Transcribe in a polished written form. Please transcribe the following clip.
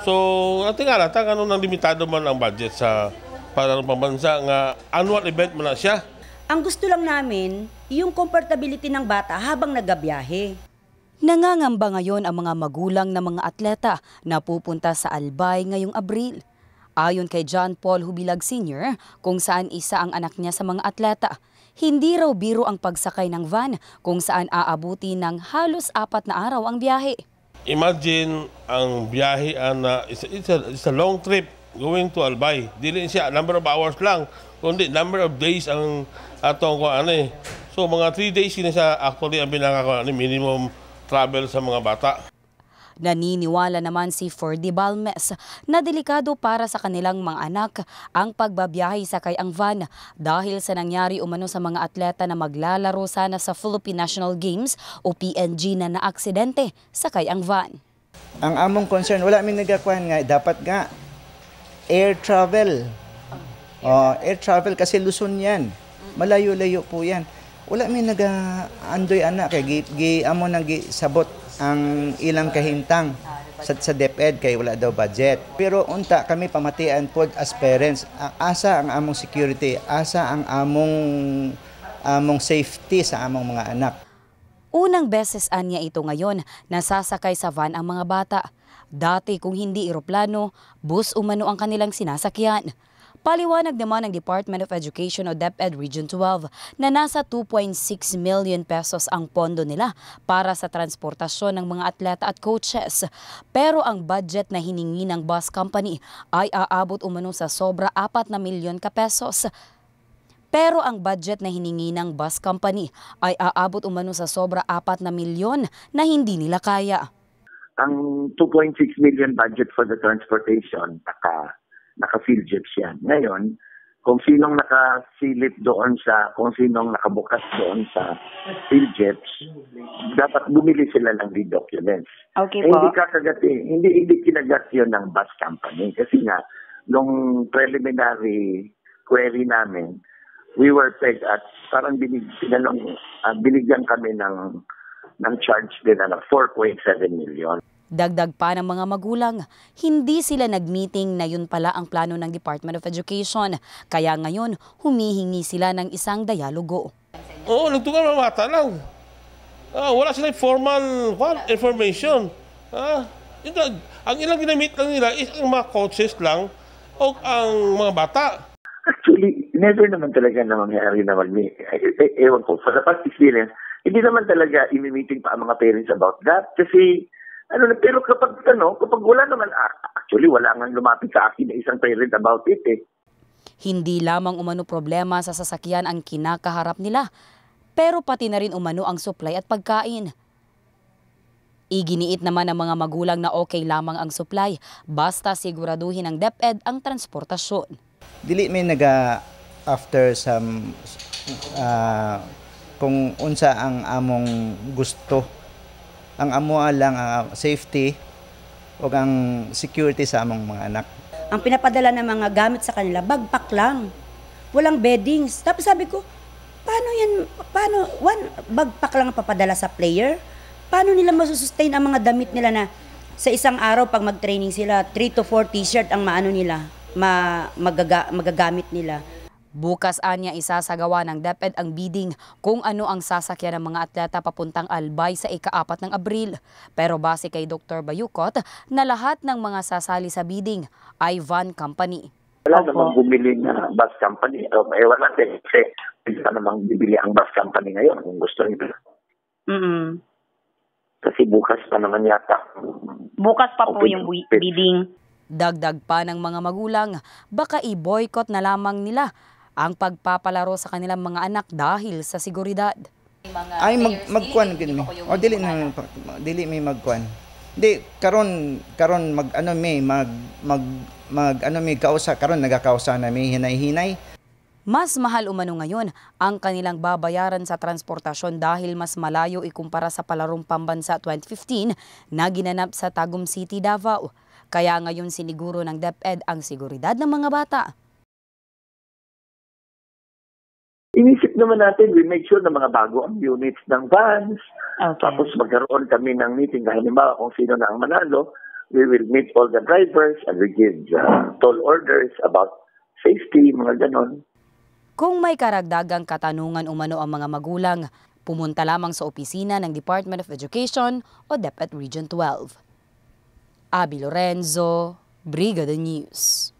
So, natin nga lang, ano nang limitado man ang budget sa palarong pambansa nga annual event mo na siya. Ang gusto lang namin, yung comfortability ng bata habang nagabiyahe. Nangangamba ngayon ang mga magulang ng mga atleta na pupunta sa Albay ngayong Abril. Ayon kay John Paul Hubilag Sr., kung saan isa ang anak niya sa mga atleta, hindi raw biro ang pagsakay ng van kung saan aabuti ng halos 4 na araw ang biyahe. Imagine ang biyahe na it's a long trip going to Albay. Dili siya number of hours lang, kundi number of days ang atong So mga 3 days yun siya actually ang minimum travel sa mga bata. Naniniwala naman si Ferdy Balmes na delikado para sa kanilang mga anak ang pagbabiyahe sakay ang van dahil sa nangyari umano sa mga atleta na maglalaro sana sa Philippine National Games o PNG na naaksidente sakay ang van. Ang among concern, wala may nagakuhan nga, dapat nga air travel. Air travel kasi Luzon yan. Malayo-layo po yan. Wala may nag-andoy anak kay amo nang sabot ang ilang kahintang sa DepEd kay wala daw budget. Pero unta kami pamatian pod as parents, asa ang among security, asa ang among safety sa among mga anak. Unang beses anya ito ngayon nasasakay sa van ang mga bata. Dati kung hindi eroplano, bus umano ang kanilang sinasakyan. Paliwanag naman ng Department of Education o DepEd Region 12 na nasa 2.6 million pesos ang pondo nila para sa transportasyon ng mga atleta at coaches. Pero ang budget na hiningi ng bus company ay aabot umano sa sobra 4 na milyon pesos. Pero ang budget na hiningi ng bus company ay aabot umano sa sobra 4 na milyon na hindi nila kaya. Ang 2.6 million budget for the transportation, naka-field jets yan. Ngayon, kung sinong nakasilip doon kung sinong nakabukas doon sa field jets, dapat bumili sila ng lead documents. Okay po. Hindi kinagat yun ng bus company. Kasi nga, nung preliminary query namin, we were pegged at parang binigyan kami ng charge nila na 4.7 million. Dagdag pa ng mga magulang, hindi sila nag-meeting na yun pala ang plano ng Department of Education. Kaya ngayon, humihingi sila ng isang dialogo. Oo, nagtungan mga bata lang. Wala silang formal information. Ang ilang ginamit lang nila is ang mga coaches lang o ang mga bata. Actually, never naman talaga na mangyari na ewan ko, for the past experience, hindi naman talaga imi-meeting pa ang mga parents about that. Kasi, pero kapag wala naman, actually wala nga lumapit sa akin na isang parent about it eh. Hindi lamang umano problema sa sasakyan ang kinakaharap nila, pero pati na rin umano ang supply at pagkain. Iginiit naman ng mga magulang na okay lamang ang supply, basta siguraduhin ng DepEd ang transportasyon. Dili may after some kung unsa ang among gusto. Ang amo lang safety o ang security sa among mga anak. Ang pinapadala ng mga gamit sa kanila, bagpak lang. Walang beddings. Tapos sabi ko, paano bagpak lang ang papadala sa player? Paano nila masusustain ang mga damit nila na sa isang araw pag mag-training sila, 3 to 4 t-shirt ang magagamit nila. Bukas anya isasagawa ng DepEd ang bidding kung ano ang sasakyan ng mga atleta papuntang Albay sa ika-4 ng Abril. Pero base kay Dr. Bayukot na lahat ng mga sasali sa bidding ay van company. Wala namang bumili na bus company. Wala kasi wala namang bibili ang bus company ngayon kung gusto nila. Kasi bukas pa naman yata. Bukas pa po yung bidding. Dagdag pa ng mga magulang, baka i-boycott na lamang nila ang pagpapalaro sa kanilang mga anak dahil sa seguridad. Ay magkuan gid mi. O dili may magkuan. Di karon kausa karon nagakausa na may hinay-hinay. Mas mahal umano ngayon ang kanilang babayaran sa transportasyon dahil mas malayo ikumpara sa palarong pambansa 2015 na ginanap sa Tagum City, Davao. Kaya ngayon siniguro ng DepEd ang seguridad ng mga bata. Inisip naman natin, we make sure na mga bago ang units ng vans. Okay. Tapos magkaroon kami ng meeting. Halimbawa kung sino na ang manalo, we will meet all the drivers and we give toll orders about safety, mga ganon. Kung may karagdagang katanungan umano ang mga magulang, pumunta lamang sa opisina ng Department of Education o DepEd Region 12. Abby Lorenzo, Brigada News.